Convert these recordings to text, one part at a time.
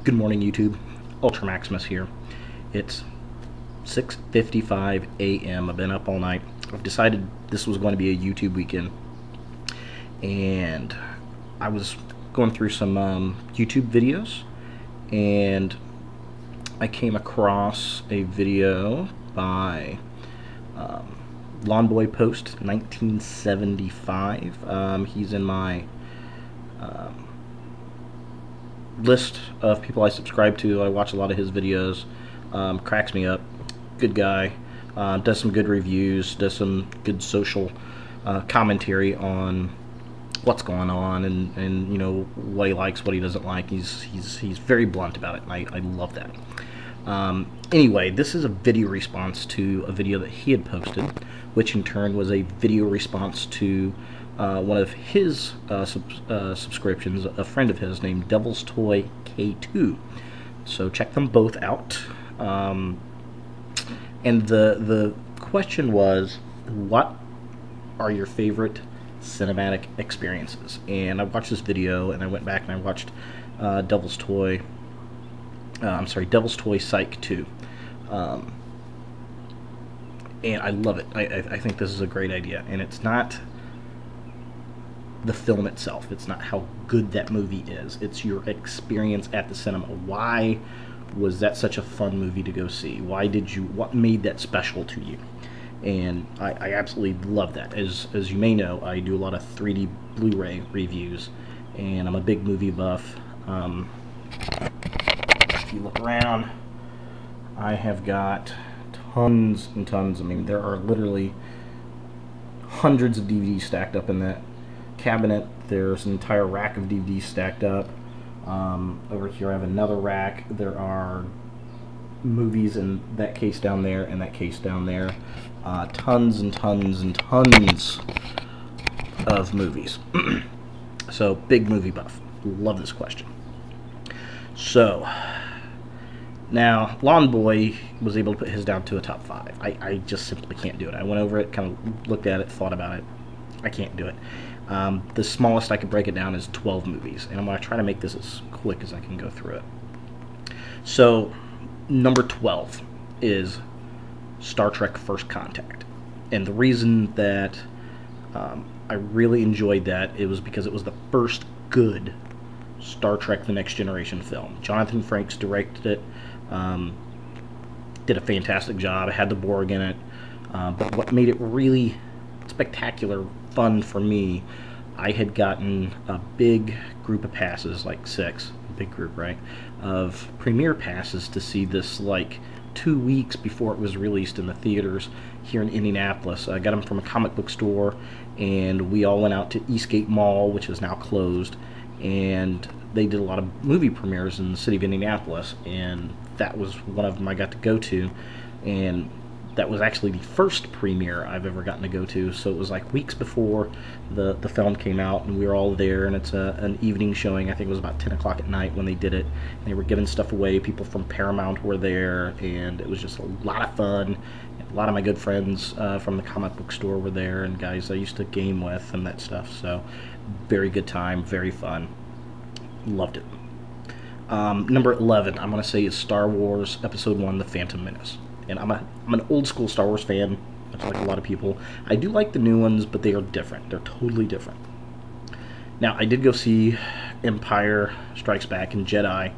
Good morning, YouTube. Ultra Maximus here. It's 6:55 a.m. I've been up all night. I've decided this was going to be a YouTube weekend, and I was going through some YouTube videos, and I came across a video by Lawn Boy Post 1975. He's in my list of people I subscribe to. I watch a lot of his videos. Cracks me up. Good guy. Does some good reviews. Does some good social commentary on what's going on and you know what he likes, what he doesn't like. He's very blunt about it, and I love that. Anyway, this is a video response to a video that he had posted, which in turn was a video response to one of his subscriptions, a friend of his named Devil's Toy K2. So check them both out. And the question was, what are your favorite cinematic experiences? And I watched this video, and I went back and I watched Devil's Toy Psych 2. And I love it. I think this is a great idea, and it's not the film itself. It's not how good that movie is. It's your experience at the cinema. Why was that such a fun movie to go see? What made that special to you? And I absolutely love that. As you may know, I do a lot of 3D Blu-ray reviews, and I'm a big movie buff. If you look around, I have got tons and tons. I mean, there are literally hundreds of DVDs stacked up in that cabinet. There's an entire rack of DVDs stacked up. Over here I have another rack. There are movies in that case down there and that case down there. Tons and tons and tons of movies. So, big movie buff. Love this question. So, now, Lawn Boy was able to put his down to a top 5. I just simply can't do it. I went over it, kind of looked at it, thought about it. I can't do it. The smallest I could break it down is 12 movies, and I'm going to try to make this as quick as I can go through it. So, number 12 is Star Trek First Contact. And the reason that I really enjoyed that, it was because it was the first good Star Trek The Next Generation film. Jonathan Frakes directed it, did a fantastic job. It had the Borg in it, but what made it really spectacular fun for me, I had gotten a big group of passes, like 6, big group, right, of premiere passes to see this like 2 weeks before it was released in the theaters here in Indianapolis. I got them from a comic book store, and we all went out to Eastgate Mall, which is now closed, and they did a lot of movie premieres in the city of Indianapolis, and that was one of them I got to go to, and that was actually the first premiere I've ever gotten to go to. So it was like weeks before the film came out, and we were all there, and it's an evening showing. I think it was about 10 o'clock at night when they did it, and they were giving stuff away. People from Paramount were there, and it was just a lot of fun. A lot of my good friends from the comic book store were there, and guys I used to game with and that stuff. So very good time, very fun. Loved it. Number 11, I'm going to say, is Star Wars Episode 1, The Phantom Menace. And I'm an old school Star Wars fan, much like a lot of people. I do like the new ones, but they are different. They're totally different. Now, I did go see Empire Strikes Back and Jedi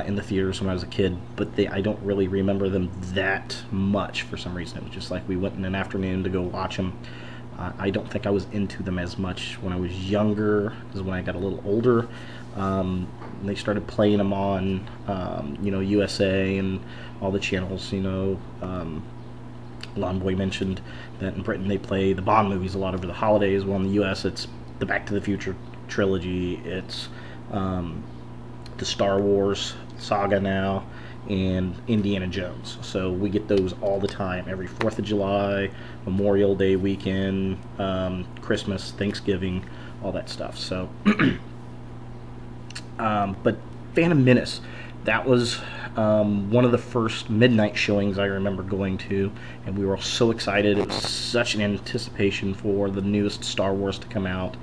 in the theaters when I was a kid, but I don't really remember them that much for some reason. It was just like we went in an afternoon to go watch them. I don't think I was into them as much when I was younger as when I got a little older. They started playing them on, you know, USA and all the channels. You know, Lawn Boy mentioned that in Britain they play the Bond movies a lot over the holidays. Well, in the US it's the Back to the Future trilogy. It's the Star Wars saga now, and Indiana Jones. So we get those all the time, every 4th of July, Memorial Day weekend, Christmas, Thanksgiving, all that stuff. So, but Phantom Menace, that was one of the first midnight showings I remember going to, and we were all so excited. It was such an anticipation for the newest Star Wars to come out,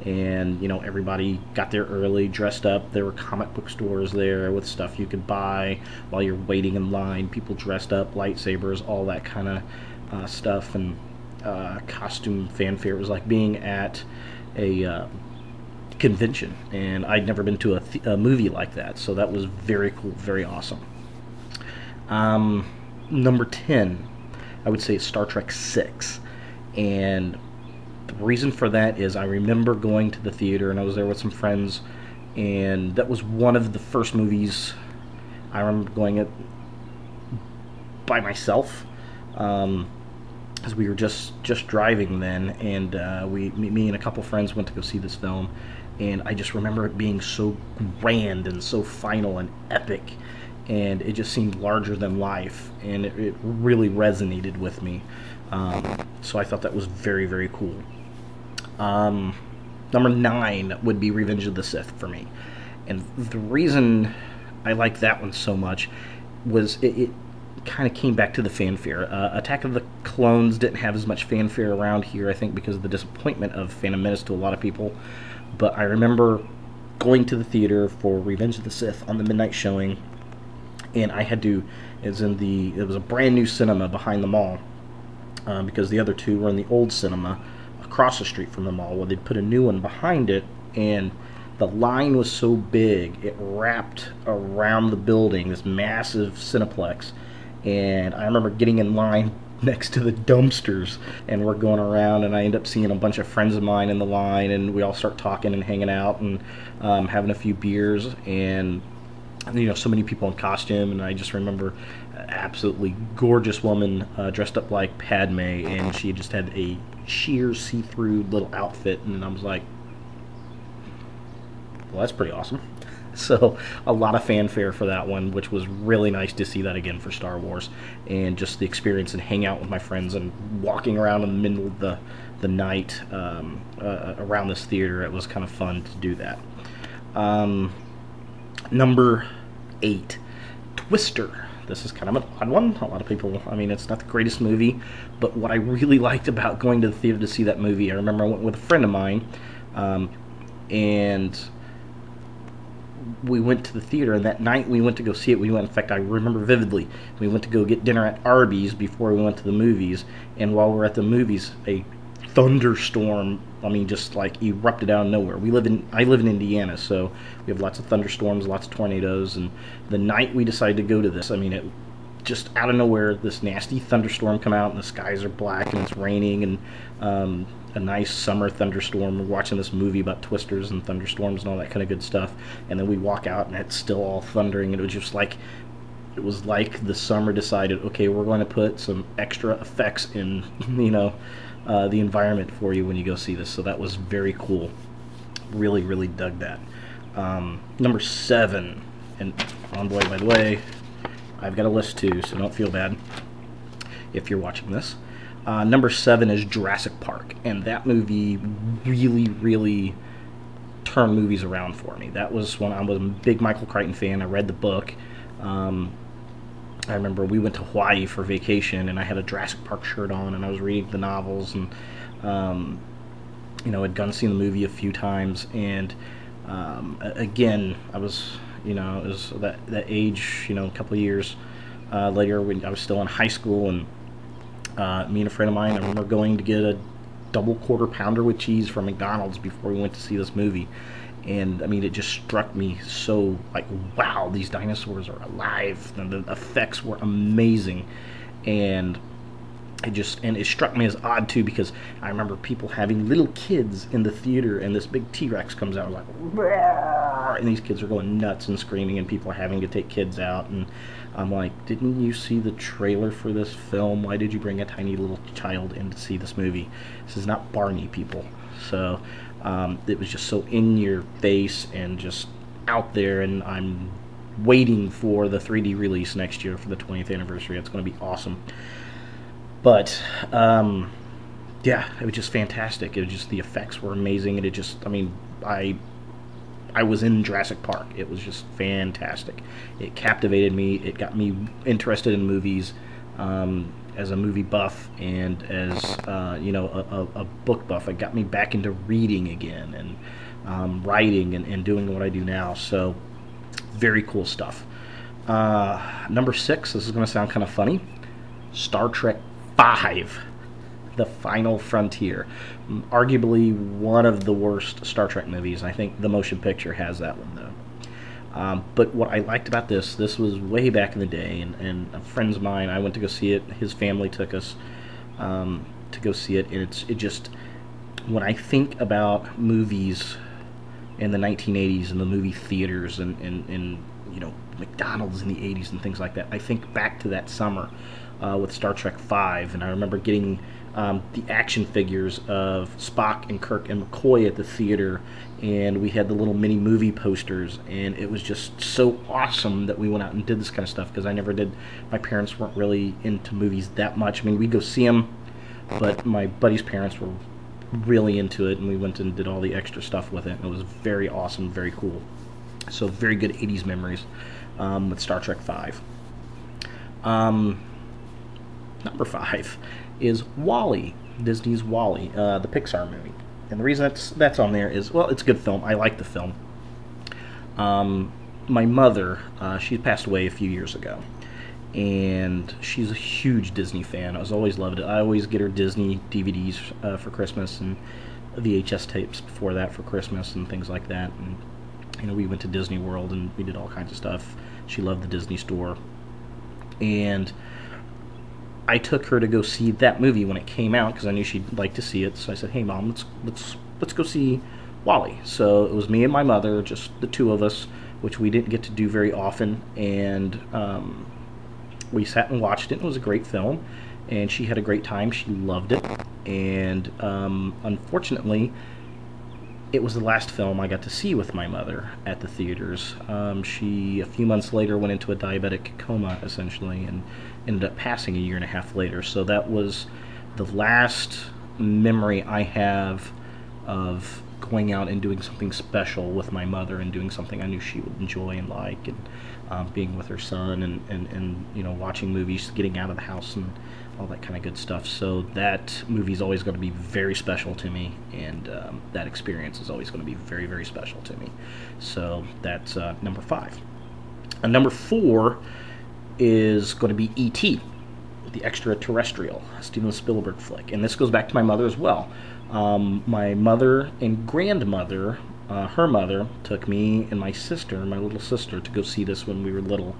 and you know, everybody got there early, dressed up. There were comic book stores there with stuff you could buy while you're waiting in line. People dressed up, lightsabers, all that kind of stuff, and costume fanfare. It was like being at a convention, and I'd never been to a movie like that, so that was very cool, very awesome. Number 10, I would say it's Star Trek 6, and the reason for that is I remember going to the theater, and I was there with some friends, and that was one of the first movies I remember going it by myself, because we were just driving then, and me and a couple friends went to go see this film, and I just remember it being so grand and so final and epic, and it just seemed larger than life, and it really resonated with me. So I thought that was very, very cool. Number 9 would be Revenge of the Sith for me, and the reason I like that one so much was it kind of came back to the fanfare. Attack of the Clones didn't have as much fanfare around here, I think, because of the disappointment of Phantom Menace to a lot of people. But I remember going to the theater for Revenge of the Sith on the midnight showing, and I had to, it was a brand new cinema behind the mall, because the other two were in the old cinema across the street from the mall. Well, they'd put a new one behind it, and the line was so big, it wrapped around the building, this massive Cineplex, and I remember getting in line next to the dumpsters, and we're going around, and I end up seeing a bunch of friends of mine in the line, and we all start talking and hanging out and having a few beers, and you know, so many people in costume, and I just remember an absolutely gorgeous woman dressed up like Padme, and she just had a sheer see-through little outfit, and I was like, well, that's pretty awesome. So a lot of fanfare for that one, which was really nice to see that again for Star Wars, and just the experience and hang out with my friends and walking around in the middle of the night around this theater. It was kind of fun to do that. Number 8, Twister. This is kind of an odd one. A lot of people, I mean, it's not the greatest movie, but what I really liked about going to the theater to see that movie, I remember I went with a friend of mine, and we went to the theater, and that night we went to go see it. In fact, I remember vividly, we went to go get dinner at Arby's before we went to the movies, and while we were at the movies, a thunderstorm, I mean, just like erupted out of nowhere. I live in Indiana, so we have lots of thunderstorms, lots of tornadoes, and the night we decided to go to this, I mean, it just out of nowhere, this nasty thunderstorm come out, and the skies are black, and it's raining, and a nice summer thunderstorm. We're watching this movie about twisters and thunderstorms and all that kind of good stuff, and then we walk out, and it's still all thundering, and it was like the summer decided, okay, we're going to put some extra effects in, you know, the environment for you when you go see this. So that was very cool. Really, really dug that. Number 7, and on boy, by the way, I've got a list too, so don't feel bad if you're watching this. Number 7 is Jurassic Park, and that movie really, really turned movies around for me. That was when I was a big Michael Crichton fan. I read the book. I remember we went to Hawaii for vacation, and I had a Jurassic Park shirt on, and I was reading the novels, and you know, I'd gone and seen the movie a few times, and again, I was, you know, it was that age, you know, a couple of years later when I was still in high school, and me and a friend of mine, I remember going to get a double quarter pounder with cheese from McDonald's before we went to see this movie. And I mean, it just struck me so like, wow, these dinosaurs are alive, and the effects were amazing, and it struck me as odd too, because I remember people having little kids in the theater, and this big T-Rex comes out like, and these kids are going nuts and screaming, and people are having to take kids out, and I'm like, didn't you see the trailer for this film? Why did you bring a tiny little child in to see this movie? This is not Barney, people. So it was just so in your face and just out there, and I'm waiting for the 3D release next year for the 20th anniversary. It's going to be awesome. But yeah, it was just fantastic. It was just, the effects were amazing, and it just, I mean, I I was in Jurassic Park. It was just fantastic. It captivated me. It got me interested in movies as a movie buff and as a book buff. It got me back into reading again and writing and doing what I do now. So very cool stuff. Number 6, this is going to sound kind of funny, Star Trek V, The Final Frontier. Arguably one of the worst Star Trek movies. I think the motion picture has that one, though. But what I liked about this was way back in the day, and a friend of mine, I went to go see it. His family took us to go see it, and it just, when I think about movies in the 1980s and the movie theaters and McDonald's in the 80s and things like that, I think back to that summer with Star Trek V, and I remember getting the action figures of Spock and Kirk and McCoy at the theater, and we had the little mini movie posters, and it was just so awesome that we went out and did this kind of stuff, because I never did. My parents weren't really into movies that much. I mean, we'd go see them, but my buddy's parents were really into it, and we went and did all the extra stuff with it, and it was very awesome, very cool. So very good 80s memories with Star Trek V. Number 5 is WALL-E, Disney's WALL-E, the Pixar movie. And the reason that's on there is, well, it's a good film. I like the film. My mother, she passed away a few years ago, and she's a huge Disney fan. I always loved it. I always get her Disney DVDs for Christmas, and VHS tapes before that for Christmas and things like that. And we went to Disney World and we did all kinds of stuff. She loved the Disney store, and I took her to go see that movie when it came out because I knew she'd like to see it. So I said, "Hey, Mom, let's go see WALL-E." So it was me and my mother, just the two of us, which we didn't get to do very often. And we sat and watched it. And it was a great film, and she had a great time. She loved it. And unfortunately, it was the last film I got to see with my mother at the theaters. She, a few months later, went into a diabetic coma, essentially, and ended up passing a year and a half later. So that was the last memory I have of going out and doing something special with my mother and doing something I knew she would enjoy and like, and being with her son and watching movies, getting out of the house and all that kind of good stuff. So that movie is always going to be very special to me, and that experience is always going to be very, very special to me. So that's number 5. Number 4 is going to be E.T., the extraterrestrial Steven Spielberg flick, and this goes back to my mother as well. My mother and grandmother, her mother, took me and my sister, my little sister, to go see this when we were little,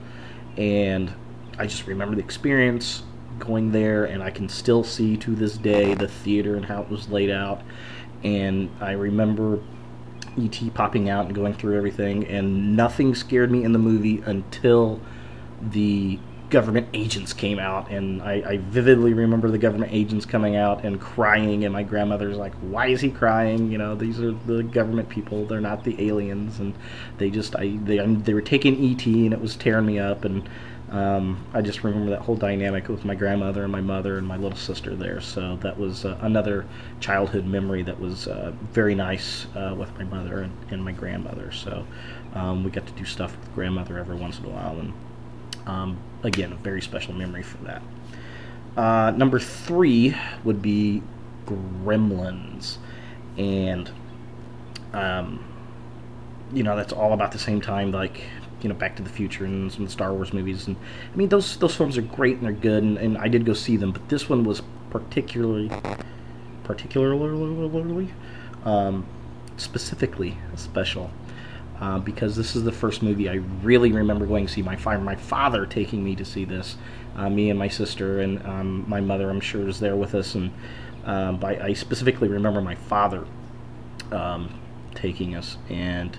and I just remember the experience going there, and I can still see to this day the theater and how it was laid out, and I remember E.T. popping out and going through everything, and nothing scared me in the movie until the government agents came out, and I vividly remember the government agents coming out and crying, and my grandmother's like, "Why is he crying? These are the government people, they're not the aliens." And they were taking E.T. and it was tearing me up, and I just remember that whole dynamic with my grandmother and my mother and my little sister there. So that was another childhood memory that was very nice with my mother and my grandmother. So we got to do stuff with grandmother every once in a while, and again, a very special memory for that. Number 3 would be Gremlins, and that's all about the same time, like Back to the Future and some of the Star Wars movies. And I mean, those films are great and they're good, and I did go see them, but this one was particularly specifically special. Because this is the first movie I really remember going to see. My father taking me to see this, me and my sister, and my mother, I'm sure, was there with us. And I specifically remember my father taking us, and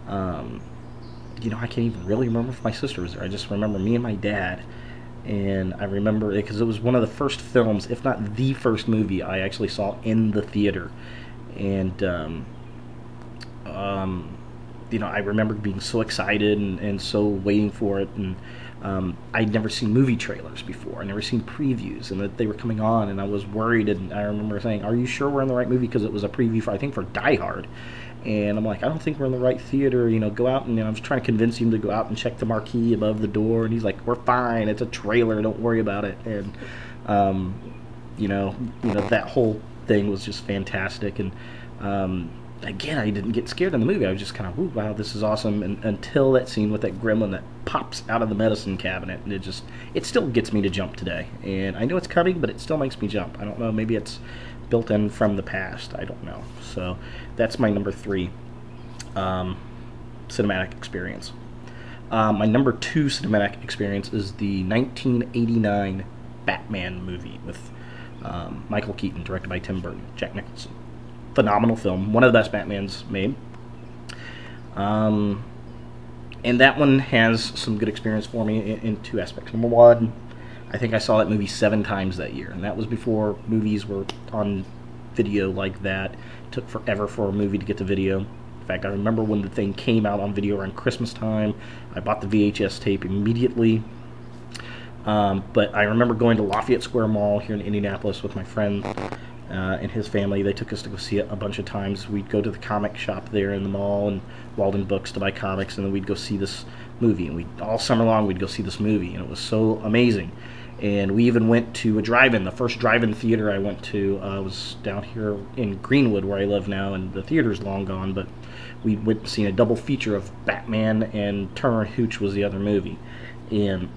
I can't even really remember if my sister was there. I just remember me and my dad, and I remember it because it was one of the first films, if not the first movie, I actually saw in the theater, and I remember being so excited and so waiting for it, and I'd never seen movie trailers before. I'd never seen previews, and that they were coming on, and I was worried. And I remember saying, "Are you sure we're in the right movie?" Because it was a preview for, I think, for Die Hard. And I'm like, "I don't think we're in the right theater. Go out." And I was trying to convince him to go out and check the marquee above the door. And he's like, "We're fine. It's a trailer. Don't worry about it." And that whole thing was just fantastic. And again, I didn't get scared in the movie. I was just kind of, "Ooh, wow, this is awesome." And until that scene with that gremlin that pops out of the medicine cabinet, and it still gets me to jump today. And I know it's coming, but it still makes me jump. I don't know, maybe it's built in from the past. I don't know. So that's my number 3 cinematic experience. My number 2 cinematic experience is the 1989 Batman movie with Michael Keaton, directed by Tim Burton, Jack Nicholson. Phenomenal film, one of the best Batmans made. And that one has some good experience for me in 2 aspects. Number 1, I think I saw that movie 7 times that year, and that was before movies were on video like that. It took forever for a movie to get to video. In fact, I remember when the thing came out on video around Christmas time, I bought the VHS tape immediately. But I remember going to Lafayette Square Mall here in Indianapolis with my friend and his family. They took us to go see it a bunch of times. We'd go to the comic shop there in the mall and Walden Books to buy comics, and then we'd go see this movie. And all summer long we'd go see this movie, and it was so amazing. And we even went to a drive-in. The first drive-in theater I went to was down here in Greenwood, where I live now, and the theater's long gone, but we went and seen a double feature of Batman, and Turner and Hooch was the other movie. And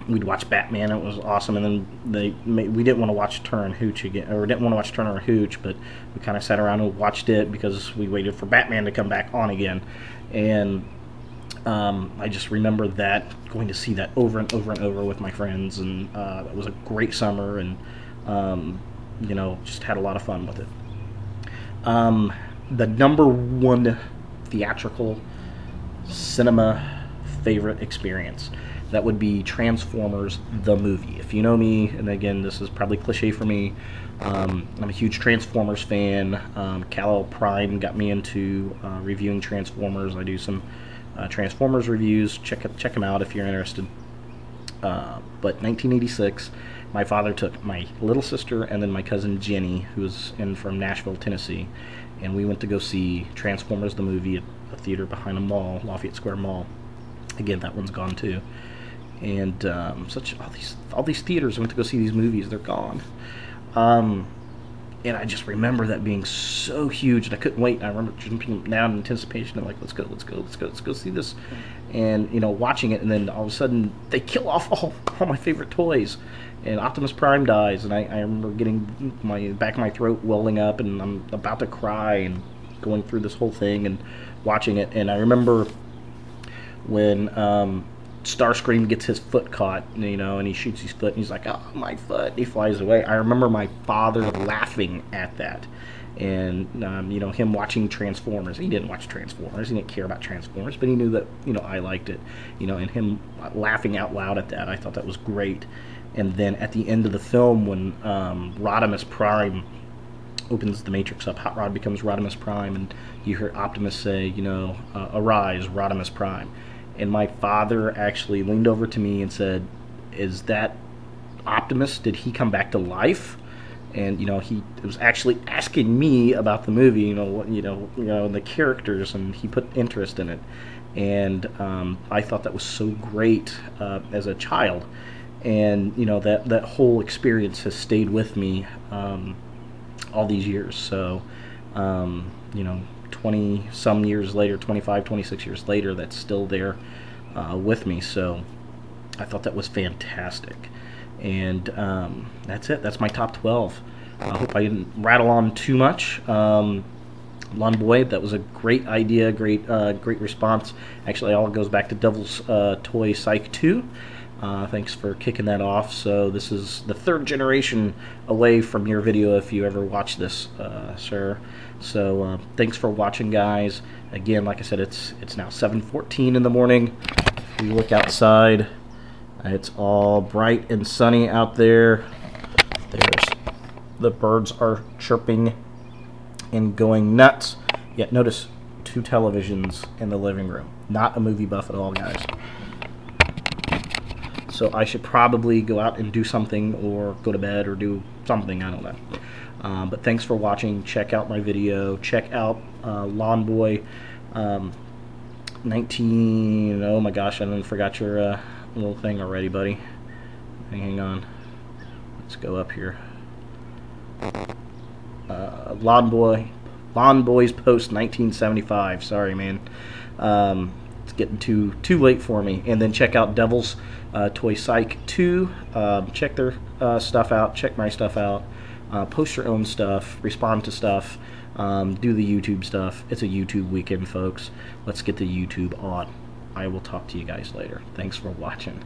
we'd watch Batman. It was awesome. And then we didn't want to watch Turner and Hooch again, or didn't want to watch Turner and Hooch, but we kind of sat around and watched it because we waited for Batman to come back on again. And I just remember that, going to see that over and over and over with my friends, and it was a great summer, and just had a lot of fun with it. The number 1 theatrical cinema favorite experience, that would be Transformers the movie. If you know me, and again, this is probably cliche for me, I'm a huge Transformers fan. Kal-El Prime got me into reviewing Transformers. I do some Transformers reviews. Check them out if you're interested. But 1986, my father took my little sister and then my cousin Jenny, who was from Nashville, Tennessee, and we went to go see Transformers the movie at a theater behind a mall, Lafayette Square Mall. Again, that one's gone too. And all these theaters I went to go see these movies, they're gone. And I just remember that being so huge, and I couldn't wait. And I remember jumping down in anticipation. I'm like, let's go see this. And watching it, and then all of a sudden they kill off all my favorite toys, and Optimus Prime dies, and I remember getting my back of my throat welling up, and I'm about to cry, and going through this whole thing and watching it. And I remember when Starscream gets his foot caught, and he shoots his foot, and he's like, "Oh, my foot!" He flies away. I remember my father laughing at that, and him watching Transformers. He didn't watch Transformers. He didn't care about Transformers, but he knew that I liked it. And him laughing out loud at that, I thought that was great. And then at the end of the film, when Rodimus Prime opens the Matrix up, Hot Rod becomes Rodimus Prime, and you hear Optimus say, "Arise, Rodimus Prime." And my father actually leaned over to me and said, "Is that Optimus? Did he come back to life?" And he was actually asking me about the movie, the characters, and he put interest in it. And I thought that was so great as a child, and that whole experience has stayed with me all these years. So 20 some years later, 25, 26 years later, that's still there with me. So I thought that was fantastic. And that's it. That's my top 12. I hope I didn't rattle on too much. Lon Boy, that was a great idea, great response. Actually, it all goes back to Devil's Toy Psych 2. Thanks for kicking that off. So this is the 3rd generation away from your video if you ever watch this, sir. So thanks for watching, guys. Again, like I said, it's now 7:14 in the morning. If you look outside, it's all bright and sunny out there. The birds are chirping and going nuts. Yet notice 2 televisions in the living room. Not a movie buff at all, guys. So I should probably go out and do something, or go to bed, or do something. I don't know. But thanks for watching. Check out my video. Check out Lawn Boy 19. Oh my gosh, I forgot your little thing already, buddy. Hang on. Let's go up here. Lawn Boys Post 1975. Sorry, man. It's getting too late for me. And then check out Devil's Toy Psych 2. Check their stuff out. Check my stuff out. Post your own stuff. Respond to stuff. Do the YouTube stuff. It's a YouTube weekend, folks. Let's get the YouTube on. I will talk to you guys later. Thanks for watching.